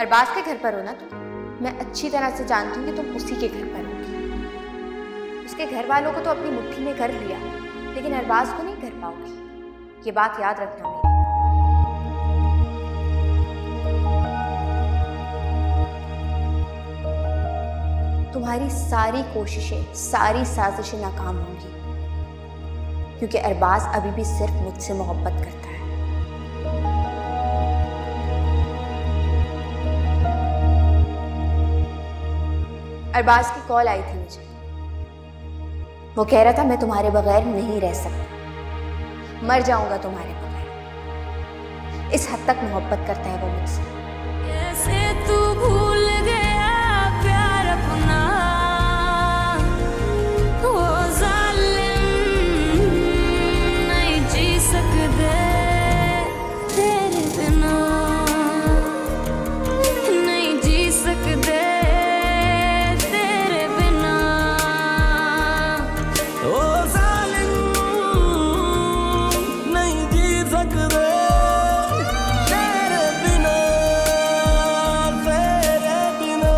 अरबाज के घर पर हो ना तुम? मैं अच्छी तरह से जानती हूँ कि तुम उसी के घर पर होगी। उसके घर वालों को तो अपनी मुट्ठी में कर लिया, लेकिन अरबाज को नहीं कर पाओगी। ये बात याद रखना मेरी। तुम्हारी सारी कोशिशें, सारी साजिशें नाकाम होंगी, क्योंकि अरबाज अभी भी सिर्फ मुझसे मोहब्बत करता है। अरबाज की कॉल आई थी मुझे। वो कह रहा था मैं तुम्हारे बगैर नहीं रह सकता, मर जाऊंगा तुम्हारे बगैर। इस हद तक मोहब्बत करता है वो मुझसे। कैसे तू भूल गया प्यार अपना, वो जालिम नहीं जी सकते तेरे बिना, नहीं जी सकते तेरे बिना, ओ जालिम नहीं जी सकते तेरे बिना, तेरे बिना।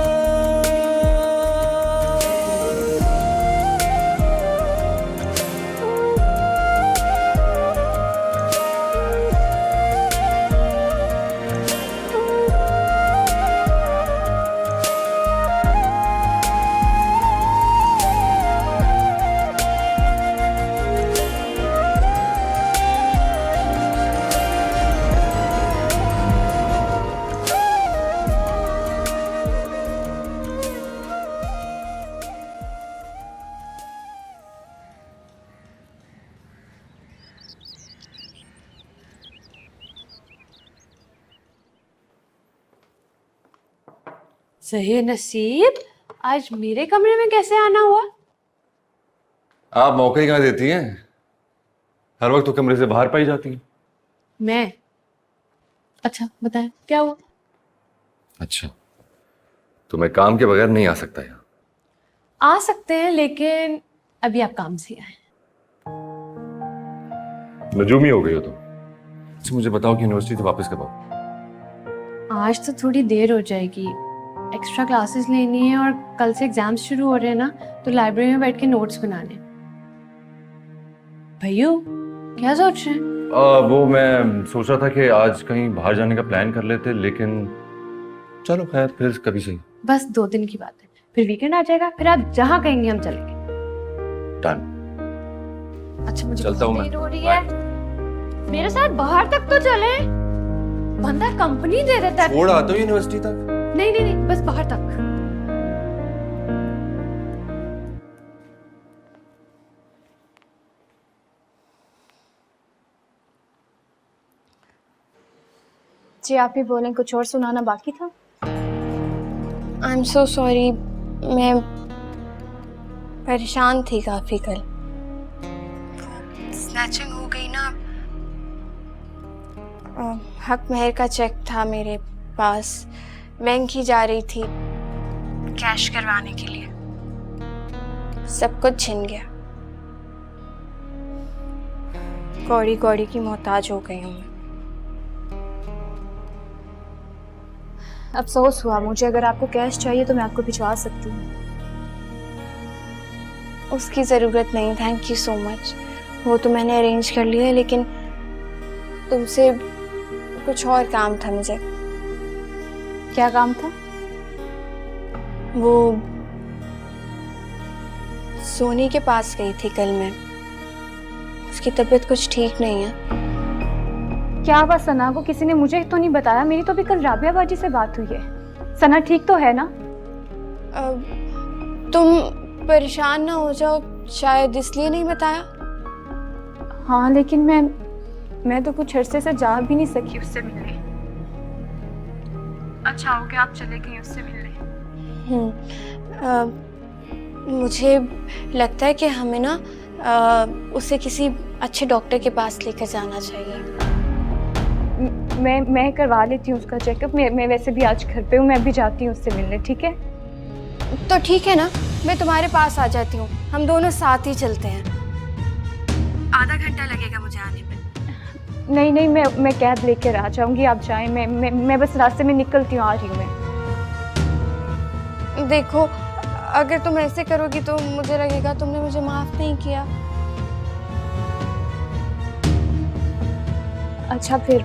सही नसीब, आज मेरे कमरे में कैसे आना हुआ? आप मौका ही कहाँ देती हैं? हर वक्त तो कमरे से बाहर पाई जाती हैं। मैं? अच्छा बताएं क्या हुआ? अच्छा, तो मैं काम के बगैर नहीं आ सकता यहाँ? आ सकते हैं, लेकिन अभी आप काम से आए। नजूमी हो गई हो तुम। अच्छा मुझे बताओ कि यूनिवर्सिटी से वापस कब आओ? आज तो थोड़ी देर हो जाएगी, एक्स्ट्रा क्लासेस लेनी है और कल से एग्जाम्स शुरू हो रहे हैं ना, तो लाइब्रेरी में बैठ के नोट्स बनाने। भैयू क्या सोच रहे हैं? वो मैं सोच रहा था कि आज कहीं बाहर जाने का प्लान कर लेते, लेकिन चलो खैर फिर कभी सही। बस 2 दिन की बात है, फिर वीकेंड आ जाएगा, फिर आप जहाँ कहेंगे हम चलेंगे। डन। अच्छा मुझे चलता हूँ मैं। देर हो रही है, मेरे साथ बाहर तक तो चले। बंदा कंपनी दे देता है। छोड़ आता हूँ यूनिवर्सिटी तक। नहीं नहीं नहीं, बस बाहर तक। जी आप ही बोलें, कुछ और सुनाना बाकी था? आई एम सो सॉरी, मैं परेशान थी काफ़ी कल। स्नैचिंग हो गई ना। हक महर का चेक था मेरे पास, बैंक ही जा रही थी कैश करवाने के लिए, सब कुछ छिन गया। कौड़ी कौड़ी की मोहताज हो गई हूँ मैं। अफसोस हुआ मुझे। अगर आपको कैश चाहिए तो मैं आपको भिजवा सकती हूँ। उसकी ज़रूरत नहीं, थैंक यू सो मच। वो तो मैंने अरेंज कर लिया है, लेकिन तुमसे कुछ और काम था मुझे। क्या काम था? वो सोनी के पास गई थी कल मैं, उसकी तबीयत कुछ ठीक नहीं है। क्या हुआ सना को? किसी ने मुझे तो नहीं बताया। मेरी तो अभी कल राबिया बाजी से बात हुई है। सना ठीक तो है ना? तुम परेशान ना हो जाओ, शायद इसलिए नहीं बताया। हाँ लेकिन मैं तो कुछ अरसे से जा भी नहीं सकी उससे मिलने। अच्छा हो गया आप चले गए उससे मिलने। मुझे लगता है कि हमें ना उसे किसी अच्छे डॉक्टर के पास लेकर जाना चाहिए। मैं करवा लेती हूँ उसका चेकअप। मैं वैसे भी आज घर पे हूँ, मैं अभी जाती हूँ उससे मिलने। ठीक है? तो ठीक है ना, मैं तुम्हारे पास आ जाती हूँ, हम दोनों साथ ही चलते हैं। आधा घंटा लगेगा मुझे आने में। नहीं नहीं, मैं कैब लेकर आ जाऊंगी, आप जाएं। मैं बस रास्ते में निकलती हूँ, आ रही हूँ मैं। देखो, अगर तुम ऐसे करोगी तो मुझे लगेगा तुमने मुझे माफ नहीं किया। अच्छा फिर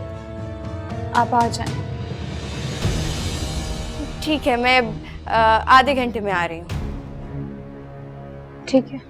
आप आ जाएं। ठीक है, मैं आधे घंटे में आ रही हूँ। ठीक है।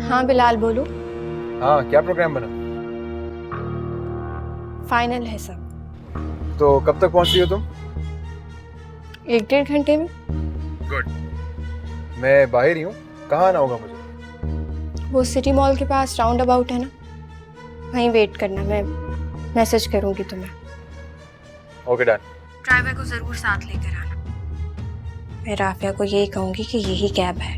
हाँ बिलाल, बोलो। हाँ, क्या प्रोग्राम बना? फाइनल है सब। तो कब तक पहुंच रही हो तुम? 1-1.5 घंटे में। गुड। मैं बाहर ही हूँ, कहाँ आना होगा मुझे? वो सिटी मॉल के पास राउंड अबाउट है ना, वहीं वेट करना, मैं मैसेज करूँगी तुम्हें। Okay done. ड्राइवर को ज़रूर साथ लेकर आना। मैं राफिया को यही कहूँगी कि यही कैब है,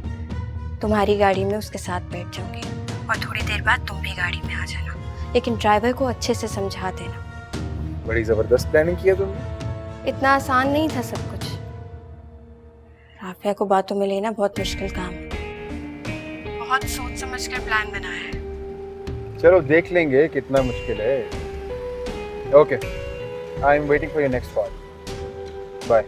तुम्हारी गाड़ी में उसके साथ बैठ जाऊंगी और थोड़ी देर बाद तुम भी गाड़ी में आ जाना, लेकिन ड्राइवर को अच्छे से समझा देना। बड़ी जबरदस्त प्लानिंग की है तुमने। इतना आसान नहीं था सब कुछ। राफिया को बातों में लेना बहुत मुश्किल काम है। बहुत सोच समझ कर प्लान बनाया है। चलो देख लेंगे कितना मुश्किल है। Okay, I am waiting for your next call. Bye.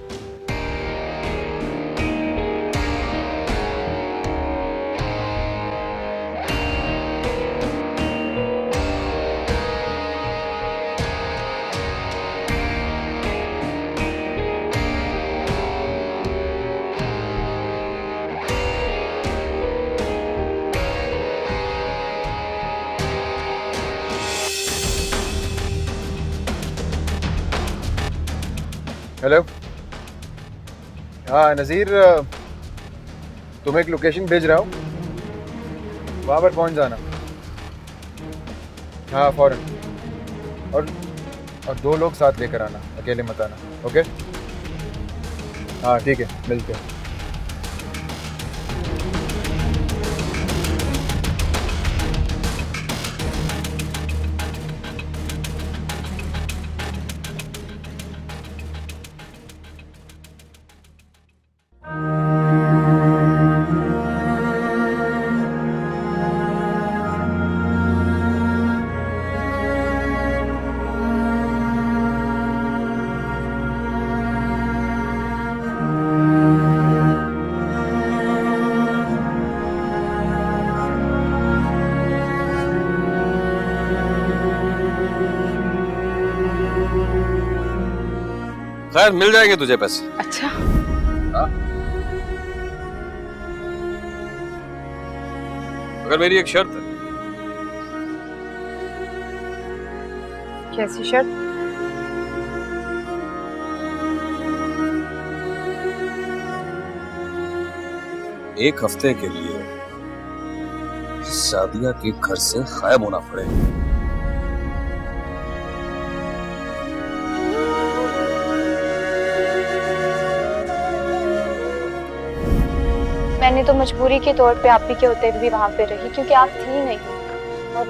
Hello. हाँ नज़ीर, तुम्हें एक लोकेशन भेज रहा हूँ, वहाँ पर पहुँच जाना। हाँ फौरन। और 2 लोग साथ लेकर आना, अकेले मत आना। ओके? हाँ ठीक है, मिलते हैं। खैर मिल जाएंगे तुझे पैसे। अच्छा। हाँ? मगर मेरी एक शर्त है। कैसी शर्त? एक हफ्ते के लिए सादिया के घर से गायब होना पड़ेगा। मैंने तो मजबूरी के तौर पे आप ही के होते भी वहां पे रही, क्योंकि आप थी नहीं और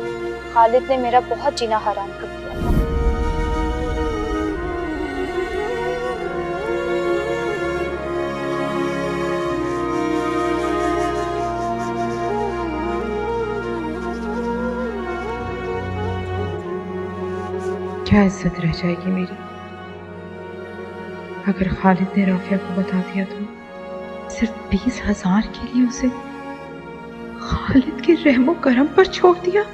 खालिद ने मेरा बहुत जीना हराम कर दिया था। क्या इज्जत रह जाएगी मेरी? अगर खालिद ने राफिया को बता दिया तो सिर्फ 20,000 के लिए उसे खालिद के रहमो करम पर छोड़ दिया।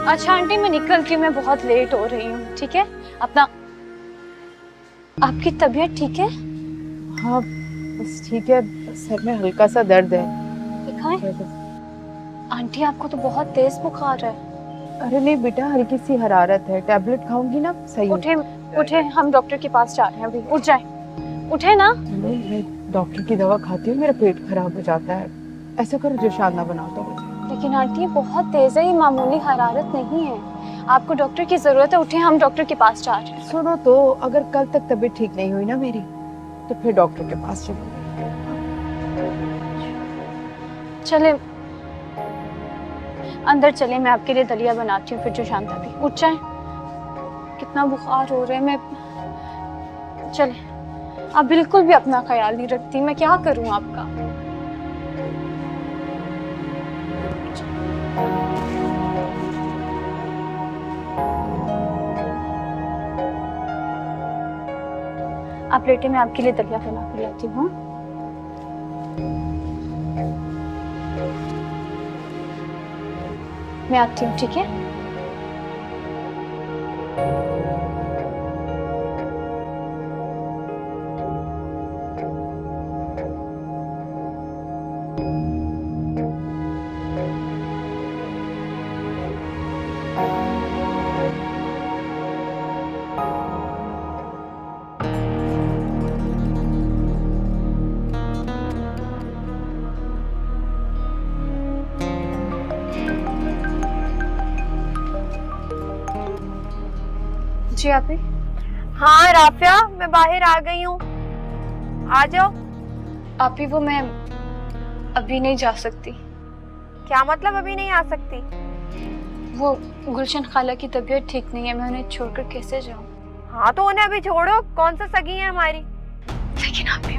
अच्छा आंटी मैं निकलती हूँ, मैं बहुत लेट हो रही हूँ। ठीक है अपना, आपकी तबीयत ठीक है? हाँ बस ठीक है, सर में हल्का सा दर्द है। दिखाएं? आंटी आपको तो बहुत तेज बुखार है। अरे नहीं बेटा, हल्की सी हरारत है, टैबलेट खाऊंगी ना सही। उठे उठे, हम डॉक्टर के पास जा रहे हैं अभी। उठ जाए, उठे ना। नहीं मैं डॉक्टर की दवा खाती हूँ, मेरा पेट खराब हो जाता है। ऐसा करो जो शाना बनाओ तो। लेकिन आंटी ये बहुत तेज है, ये मामूली हरारत नहीं है, आपको डॉक्टर की जरूरत है। उठे, हम डॉक्टर के पास जा रहे हैं। सुनो तो, अगर कल तक तबीयत ठीक नहीं हुई ना मेरी तो फिर डॉक्टर के पास चलो। चले अंदर चले, मैं आपके लिए दलिया बनाती हूँ, फिर जो शांता भी। उठ जाए, कितना बुखार हो रहा है। मैं चले, आप बिल्कुल भी अपना ख्याल नहीं रखती, मैं क्या करूँ आपका। आप लेटे, मैं आपके लिए दलिया बना कर लाती हूँ। मैं आती हूँ, ठीक है? जी आप ही? हाँ राफिया, मैं बाहर आ गई हूँ, आ जाओ। आप ही वो मैं अभी नहीं जा सकती। क्या मतलब अभी नहीं आ सकती? वो गुलशन खाला की तबीयत ठीक नहीं है, मैं उन्हें छोड़कर कैसे जाऊँ? हाँ तो उन्हें अभी छोड़ो, कौन सा सगी है हमारी। लेकिन आप ही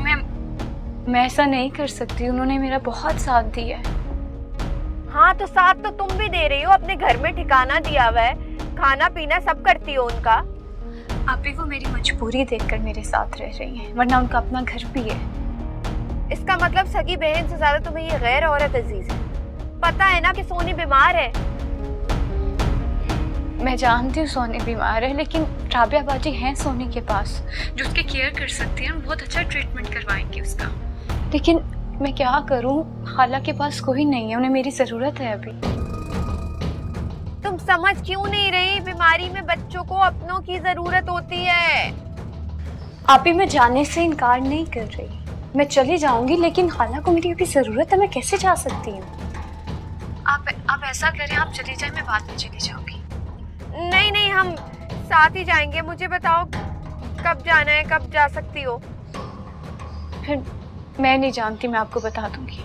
मैं ऐसा नहीं कर सकती, उन्होंने मेरा बहुत साथ दिया है। हाँ तो साथ तो तुम भी दे रही हो, अपने घर में ठिकाना दिया हुआ है, खाना पीना सब करती हो उनका। आप भी वो मेरी मजबूरी देखकर मेरे साथ रह रही हैं, वरना उनका अपना घर भी है। इसका मतलब सगी बहन से ज्यादा तुम्हें ये गैर औरत अजीज है। पता है ना कि सोनी बीमार है। मैं जानती हूँ सोनी बीमार है, लेकिन राबिया बाजी हैं सोनी के पास जो उसकी केयर कर सकती है, बहुत अच्छा ट्रीटमेंट करवाएंगे उसका। लेकिन मैं क्या करूँ, खाला के पास कोई नहीं है, उन्हें मेरी जरूरत है अभी। तुम समझ क्यों नहीं रही? बीमारी में बच्चों को अपनों की जरूरत होती है। आप ही मैं जाने से इनकार नहीं कर रही, मैं चली जाऊंगी, लेकिन खाला को मेरी अभी जरूरत है, मैं कैसे जा सकती हूँ? आप ऐसा करें, आप चली जाए, मैं बाद में चली जाऊंगी। नहीं नहीं, हम साथ ही जाएंगे। मुझे बताओ कब जाना है, कब जा सकती हो? फिर मैं नहीं जानती, मैं आपको बता दूंगी।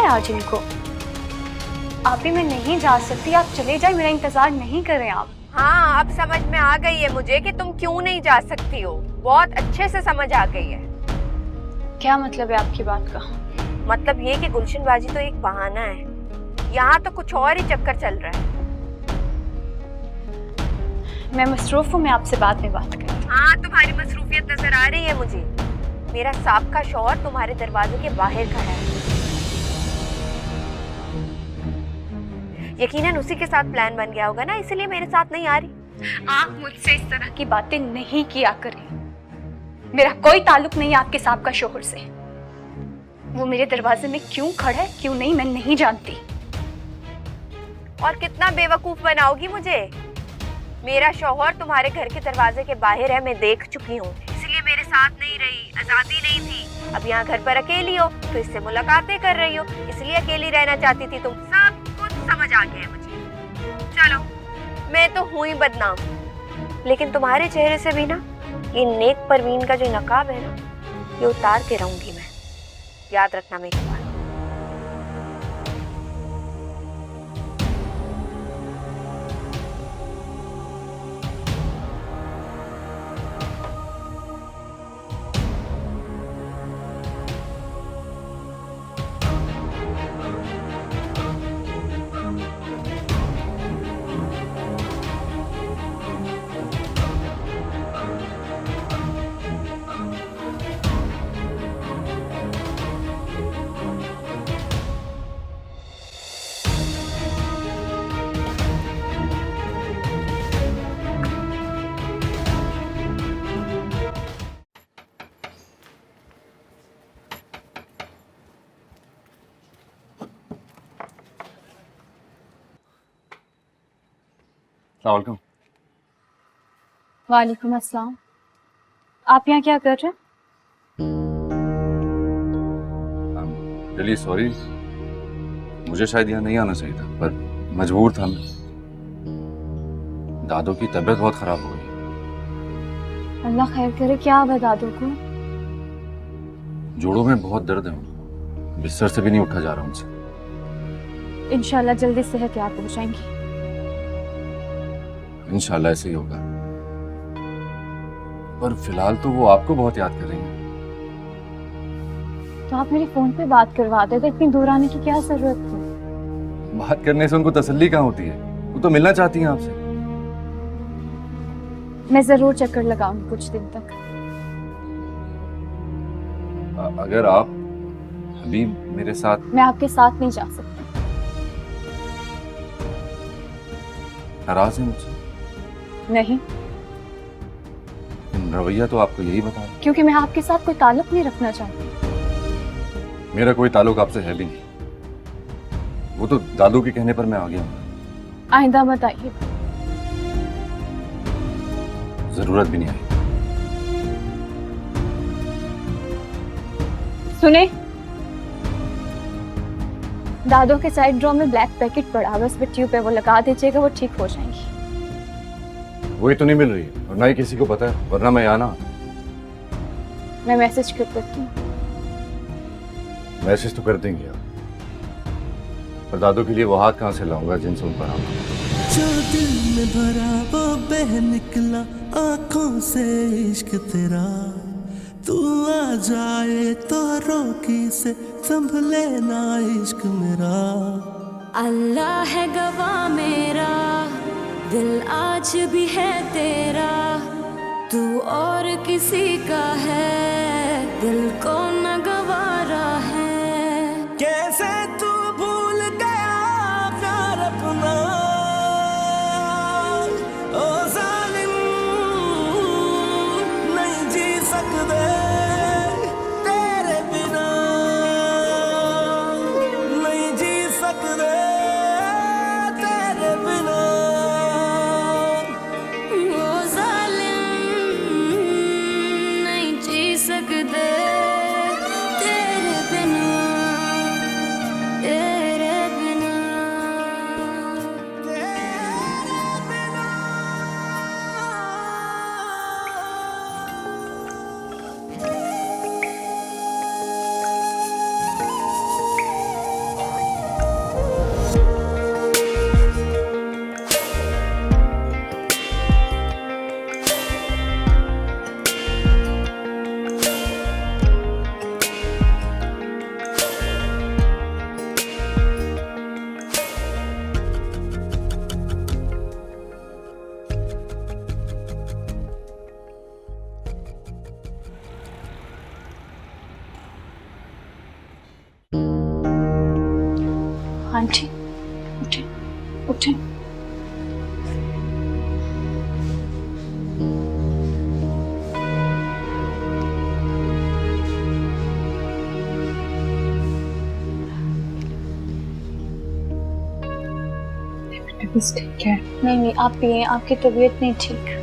है आज इनको। आप भी, मैं नहीं जा सकती, आप चले जाए, मेरा इंतजार नहीं करें आप। हाँ, अब समझ में आ गई है मुझे कि तुम क्यों नहीं जा सकती हो। बहुत अच्छे से समझ आ गई है। क्या मतलब है आपकी बात का? मतलब ये कि गुलशनबाजी तो एक बहाना है, यहाँ तो कुछ और ही चक्कर चल रहा है। मैं मसरूफ हूँ, मैं आपसे बाद में बात करूँ। हाँ, तुम्हारी मसरूफियत नजर आ रही है मुझे। मेरा साबका शौहर तुम्हारे दरवाजे के बाहर खड़ा है। यकीनन उसी के साथ प्लान बन गया होगा ना, इसलिए मेरे साथ नहीं आ रही। आप मुझसे इस तरह की बातें नहीं किया करें। मेरा कोई ताल्लुक नहीं है आपके साबका शौहर से। वो मेरे दरवाजे में क्यों खड़ा है, क्यों नहीं, मैं नहीं जानती। और कितना बेवकूफ बनाओगी मुझे। मेरा शौहर तुम्हारे घर के दरवाजे के बाहर है, मैं देख चुकी हूँ, इसलिए मेरे साथ नहीं रही, आजादी नहीं थी। अब यहाँ घर पर अकेली हो तो इससे मुलाकातें कर रही हो, इसलिए अकेली रहना चाहती थी तुम। सब कुछ समझ आ गया है मुझे। चलो, मैं तो हुई ही बदनाम, लेकिन तुम्हारे चेहरे से भी ना ये नेक परवीन का जो नकाब है ना, ये उतार के रहूंगी मैं। याद रखना मेरी बात। अस्सलाम वालेकुम अस्सलाम। आप यहाँ क्या कर रहे हैं? रियली सॉरी, मुझे शायद यहाँ नहीं आना चाहिए था, पर मजबूर था मैं। दादो की तबीयत बहुत खराब हो गई। अल्लाह खैर करे। क्या हुआ दादू को? जोड़ों में बहुत दर्द है, बिस्तर से भी नहीं उठा जा रहा उनसे। इंशाल्लाह जल्दी सेहतयाब हो जाएंगी। इंशाल्लाह ऐसे ही होगा, पर फिलहाल तो वो आपको बहुत याद कर रही हैं। तो आप मेरे फोन पे बात करवा देते, इतनी दूर आने की क्या जरूरत थी? बात करने से उनको तसल्ली कहाँ होती है, वो तो मिलना चाहती हैं आपसे। मैं जरूर चक्कर लगाऊंगी कुछ दिन तक। अगर आप अभी मेरे साथ। मैं आपके साथ नहीं जा सकती। नाराज है मुझसे? नहीं, रवैया तो आपको यही बता रहा है। क्योंकि मैं आपके साथ कोई ताल्लुक नहीं रखना चाहती। मेरा कोई ताल्लुक आपसे है भी नहीं, वो तो दादू के कहने पर मैं आ गया हूँ। आइंदा मत आइए। जरूरत भी नहीं आई। सुने, दादू के साइड ड्रॉ में ब्लैक पैकेट पड़ा, बस ट्यूब पे वो लगा दीजिएगा, वो ठीक हो जाएंगी। वही तो नहीं मिल रही और ना ही किसी को पता है, वरना मैं आना। मैं मैसेज कर देती हूँ। मैसेज तो कर देंगे आप, पर दादू के लिए वो हाथ कहाँ से लाऊंगा जिनसे उन पर आऊंगा। जो दिल में भरा वो बह निकला आंखों से इश्क तेरा, तू आ जाए तो रोकी से संभले ना इश्क मेरा। अल्लाह है गवाह मेरा, दिल आज भी है तेरा, तू और किसी का है, दिल को न गवारा है। कैसे तू भूल गया प्यार अपना, ओ जालिम नहीं जी सकते तेरे बिना, नहीं जी सकते तेरे बिना। वो जालिम नहीं जी सकते तेरे बिना। आंटी उठे उठे। बस ठीक है। नहीं नहीं, आप पिए, आपकी तबीयत नहीं ठीक।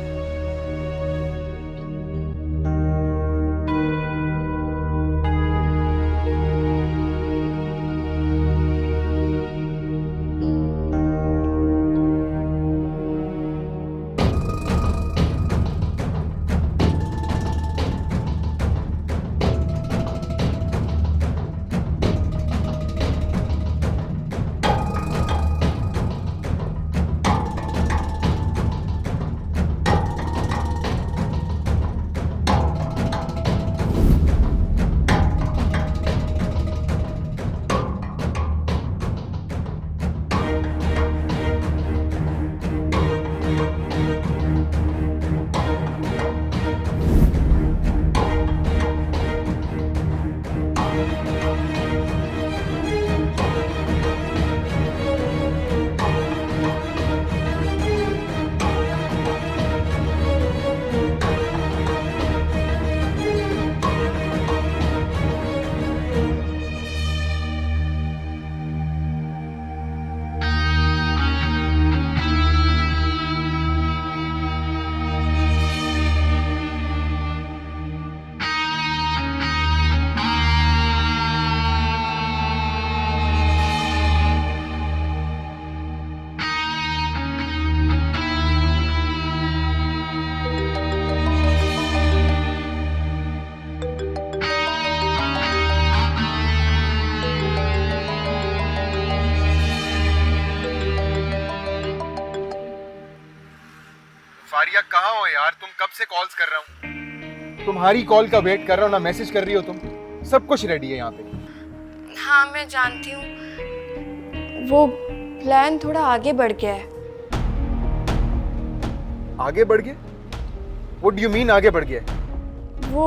फारिया कहाँ हो यार? तुम कब से कॉल्स कर रहा हूँ, तुम्हारी कॉल का वेट कर रहा हूँ ना, मैसेज कर रही हो तुम। सब कुछ रेडी है यहाँ पे। हाँ मैं जानती हूँ, वो प्लान थोड़ा आगे बढ़ गया है। आगे बढ़ गया? What do you mean आगे बढ़ गया? वो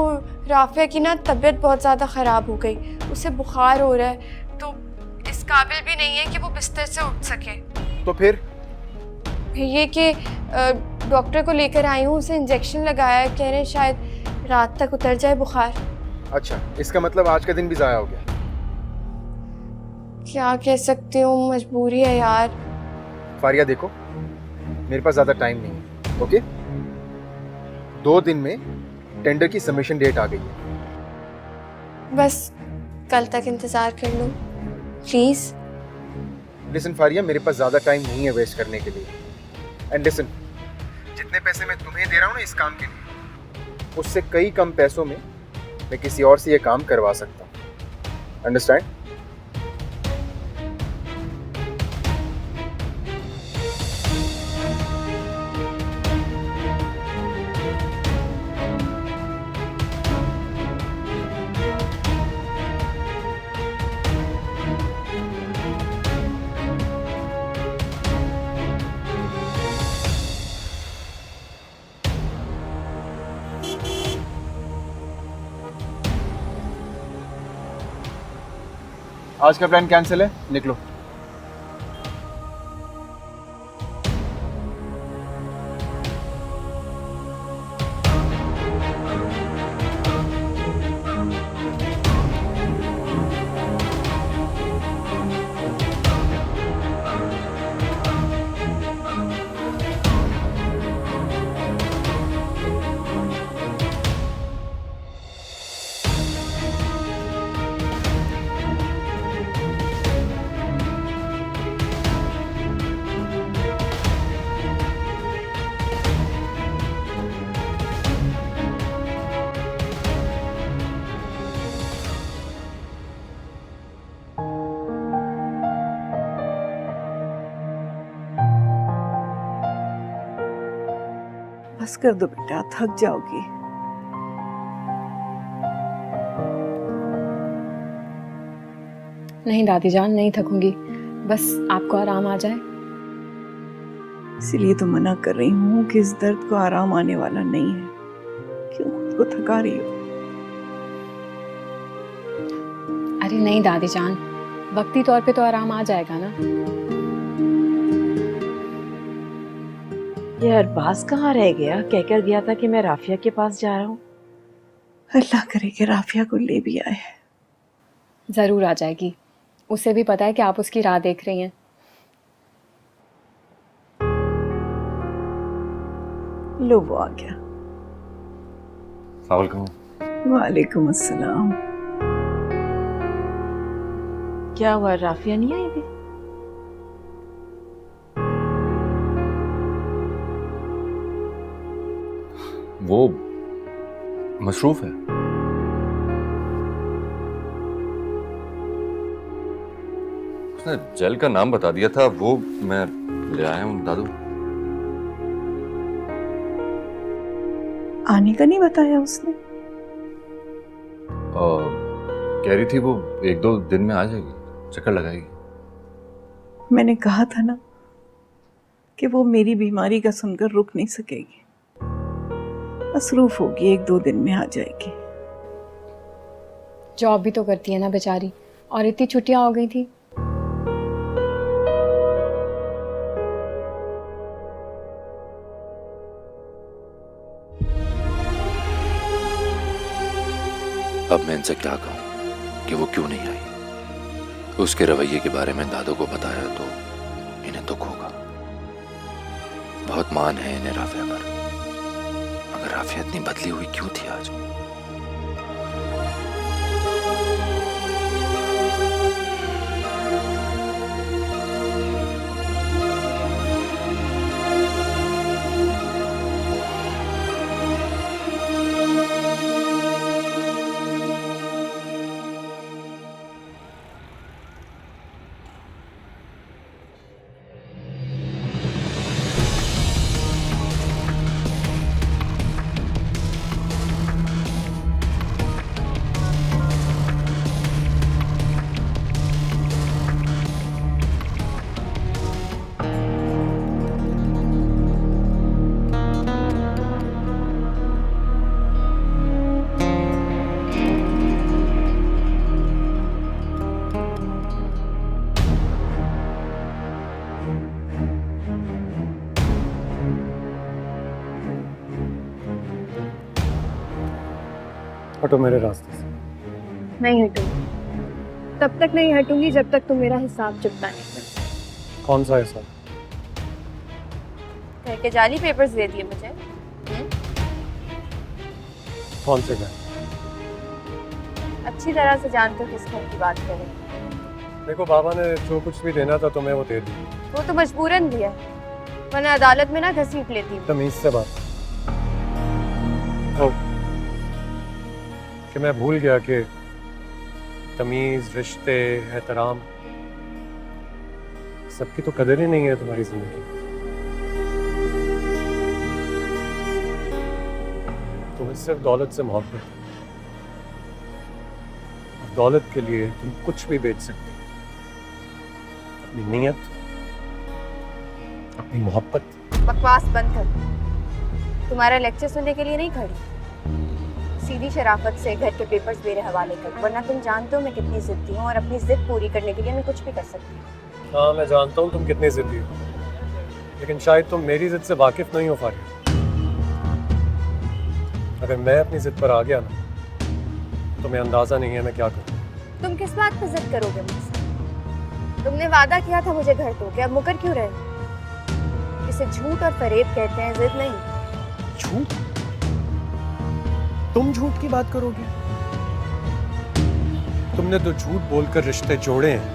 राफिया की ना तबीयत बहुत ज़्यादा ख़राब हो गई, उसे बुखार हो रहा है, तो इस काबिल भी नहीं है कि वो बिस्तर से उठ सके। तो फिर ये कि डॉक्टर को लेकर आई हूँ, उसे इंजेक्शन लगाया है, कह रहे हैं शायद रात तक उतर जाए बुखार। अच्छा, इसका मतलब आज का दिन भी ज़ाया हो गया। क्या कह सकती हूँ, मजबूरी है यार। फारिया देखो, मेरे पास ज़्यादा टाइम नहीं है, ओके? 2 दिन में टेंडर की सबमिशन डेट आ गई है। बस कल तक इंतज़ार कर लो प्लीज़। लिसन फारिया, मेरे पास ज़्यादा टाइम नहीं है वेस्ट करने के लिए। एंड लिसन, जितने पैसे मैं तुम्हें दे रहा हूँ ना इस काम के लिए, उससे कई कम पैसों में मैं किसी और से ये काम करवा सकता हूँ। अंडरस्टैंड? आज का प्लान कैंसिल है, निकलो। बस कर दो बेटा, थक जाओगी। नहीं दादी जान, नहीं थकूंगी, बस आपको आराम आ जाए। इसीलिए तो मना कर रही हूँ कि इस दर्द को आराम आने वाला नहीं है। क्यों खुद को थका रही हो? अरे नहीं दादी जान, वक्ती तौर पे तो आराम आ जाएगा ना। ये अरबाज कहाँ रह गया? कहकर गया था कि मैं राफिया के पास जा रहा हूँ। अल्लाह करे कि राफिया को ले भी आए। जरूर आ जाएगी, उसे भी पता है कि आप उसकी राह देख रही हैं। लो वो आ गया। वालेकुम अस्सलाम। क्या हुआ, राफिया नहीं आई अभी? वो मसरूफ है। उसने जेल का नाम बता दिया था, वो मैं ले आया हूँ दादू। आने का नहीं बताया उसने? कह रही थी वो 1-2 दिन में आ जाएगी, चक्कर लगाएगी। मैंने कहा था ना कि वो मेरी बीमारी का सुनकर रुक नहीं सकेगी, मसरूफ होगी, 1-2 दिन में आ जाएगी। जॉब भी तो करती है ना बेचारी, और इतनी छुट्टियां हो गई थी। अब मैं इनसे क्या कहूं कि वो क्यों नहीं आई। उसके रवैये के बारे में दादू को बताया तो इन्हें दुख होगा। बहुत मान है इन्हें राफिया पर, मगर राफिया इतनी बदली हुई क्यों थी आज? हटो मेरे रास्ते से। नहीं हटूंगी, तब तक नहीं हटूंगी जब तक तुम मेरा हिसाब चुकता नहीं करते। कौन सा हिसाब? घर के जाली पेपर्स दे दिए मुझे। कौन से घर? अच्छी तरह से जानते हो किस घर की बात करें। देखो बाबा ने जो कुछ भी देना था तुम्हें वो दे दी। वो तो मजबूरन दिया, वरना अदालत में ना घसीट लेती। तमीज से बात कि मैं भूल गया कि तमीज, रिश्ते, एहतराम, सबकी तो कदर ही नहीं है तुम्हारी जिंदगी। तुम्हें सिर्फ दौलत से मोहब्बत है, और दौलत के लिए तुम कुछ भी बेच सकते हो। अपनी नीयत, अपनी मोहब्बत। बकवास बंद कर। तुम्हारा लेक्चर सुनने के लिए नहीं खड़ी, सीधी शराफत से घर के पेपर्स मेरे हवाले कर, वरना तुम जानते हो मैं कितनी जिद्दी हूँ और अपनी जिद पूरी करने के लिए मैं कुछ भी कर सकती हूँ। हाँ मैं जानता हूँ तुम कितनी जिद्दी हो, लेकिन शायद तुम मेरी जिद से वाकिफ नहीं हो पा रही। अगर मैं अपनी जिद पर आ गया ना, तुम्हें अंदाजा नहीं है मैं क्या करूँ। तुम किस बात पर जिद करोगे मुझसे? तुमने वादा किया था मुझे घर दोगे, अब मुकर क्यों रहे? इसे झूठ और फरेब कहते हैं, जिद नहीं। झूठ? तुम झूठ की बात करोगे? तुमने तो झूठ बोलकर रिश्ते जोड़े हैं,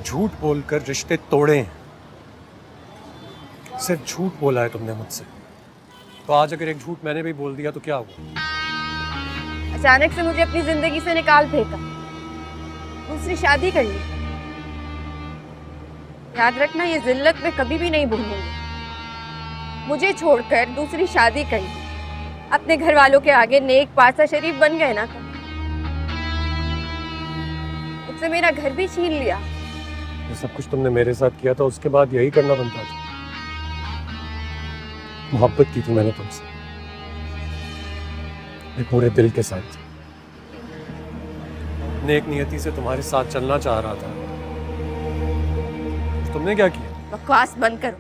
झूठ बोलकर रिश्ते तोड़े हैं। सिर्फ झूठ बोला है तुमने मुझसे, तो आज अगर एक झूठ मैंने भी बोल दिया तो क्या हुआ? अचानक से मुझे अपनी जिंदगी से निकाल फेंका, दूसरी शादी कर ली। याद रखना, ये जिल्लत में कभी भी नहीं भूलूंगी। मुझे छोड़कर दूसरी शादी कर ली, अपने घर वालों के आगे नेक पासा शरीफ बन गए ना। मुझसे मेरा घर भी छीन लिया। ये सब कुछ तुमने मेरे साथ किया था, उसके बाद यही करना बनता था। मोहब्बत की थी मैंने तुमसे, पूरे दिल के साथ। नेक नियति से तुम्हारे साथ चलना चाह रहा था। तुमने क्या किया? बकवास बंद करो।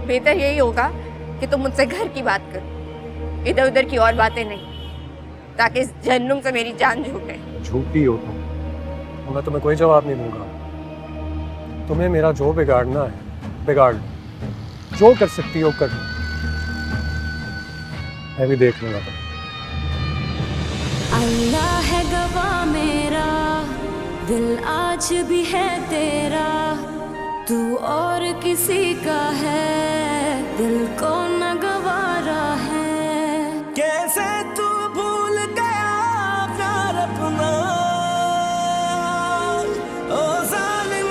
बेहतर यही होगा कि तुम मुझसे घर की बात करो, इधर उधर की और बातें नहीं, ताकि इस जहन्नुम से मेरी जान छूटे। झूठी हो तुम, मैं तुम्हें कोई जवाब नहीं दूंगा। तुम्हें मेरा जो बिगाड़ना है बिगाड़ लो, जो कर सकती हो कर लो, मैं भी देख लूंगा। अल्लाह है गवाह मेरा, दिल आज भी है तेरा, तू और किसी का है, दिल को न गवारा है। कैसे तू भूल गया प्यार अपना, ओ जालिम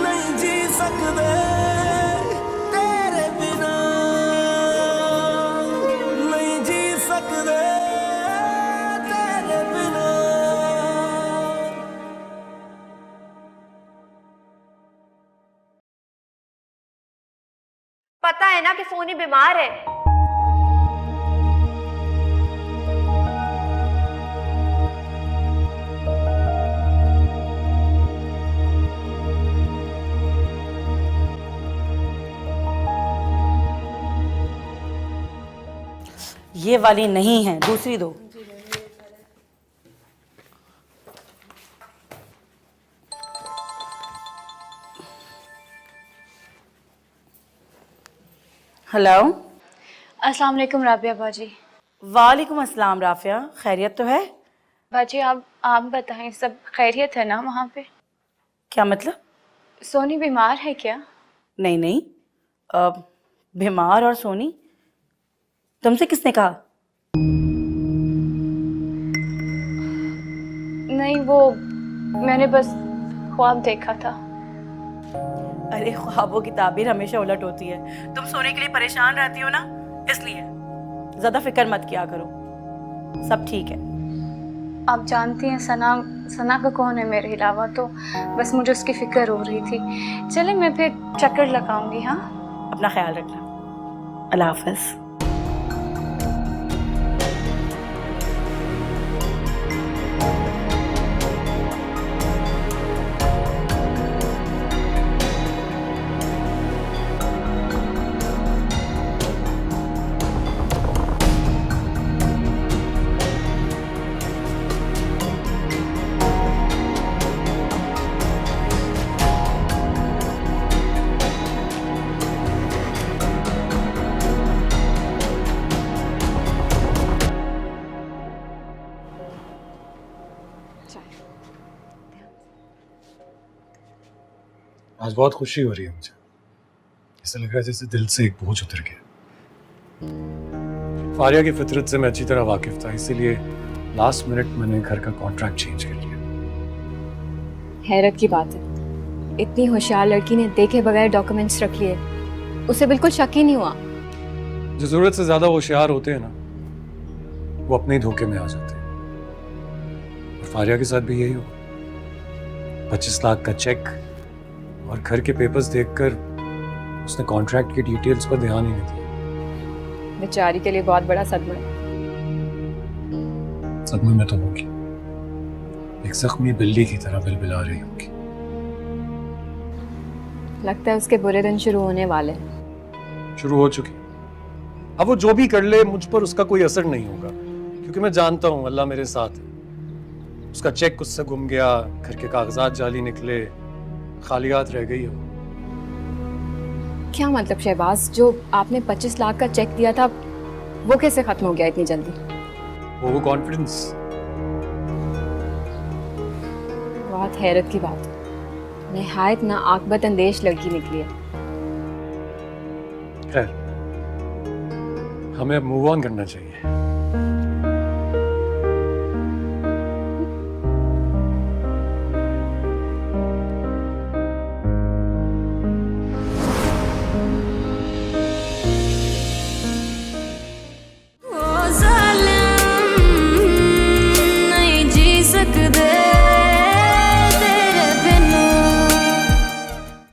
नहीं जी सकते तेरे बिना, नहीं जी सकते तेरे बिना। पता है ना कि सोनी बीमार है। ये वाली नहीं है, दूसरी दो। हेलो, अस्सलाम वालेकुम राबिया बाजी। वालेकुम अस्सलाम राफिया, खैरियत तो है? बाजी आप बताएं, सब खैरियत है ना वहाँ पे? क्या मतलब? सोनी बीमार है क्या? नहीं नहीं, बीमार और सोनी, तुमसे किसने कहा? नहीं, वो मैंने बस ख्वाब देखा था। अरे ख्वाबों की ताबीर हमेशा उलट होती है। तुम सोने के लिए परेशान रहती हो ना, इसलिए ज्यादा फिक्र मत किया करो, सब ठीक है। आप जानती हैं सना का कौन है मेरे अलावा, तो बस मुझे उसकी फिक्र हो रही थी। चले मैं फिर चक्कर लगाऊंगी। हाँ, अपना ख्याल रखना, अल्लाह हाफ़िज़। आज बहुत खुशी हो रही है मुझे, ऐसा लग रहा है जैसे दिल से एक बोझ उतर गया। फारिया की फितरत से मैं अच्छी तरह वाकिफ था, इसीलिए लास्ट मिनट मैंने घर का कॉन्ट्रैक्ट चेंज कर लिया। हैरत की बात है, इतनी होशियार लड़की ने देखे बगैर डॉक्यूमेंट्स रख लिए, उसे बिल्कुल शक ही नहीं हुआ। जो जरूरत से ज्यादा होशियार होते हैं ना, वो अपने ही धोखे में आ जाते हैं। और फारिया के साथ भी यही हुआ। 25 लाख का चेक और घर के पेपर्स देखकर उसने कॉन्ट्रैक्ट की डिटेल्स पर ध्यान ही नहीं दिया। बेचारी के लिए बहुत बड़ा सदमा है। सदमे में तो होगी, एक जख्मी बिल्ली की तरह बिलबिला रही होगी। लगता है उसके बुरे दिन शुरू होने वाले हैं। शुरू हो चुकी। अब वो जो भी कर ले, मुझ पर उसका कोई असर नहीं होगा, क्योंकि मैं जानता हूं अल्लाह मेरे साथ है। उसका चेक उससे गुम गया, घर के कागजात जाली निकले, खालियात रह गई हो। क्या मतलब शहबाज, जो आपने 25 लाख का चेक दिया था वो कैसे खत्म हो गया इतनी जल्दी? वो कॉन्फिडेंस। बहुत हैरत की बात, निहायत ना आकबत अंदेश लड़की निकली है। खैर, हमें अब मूव ऑन करना चाहिए।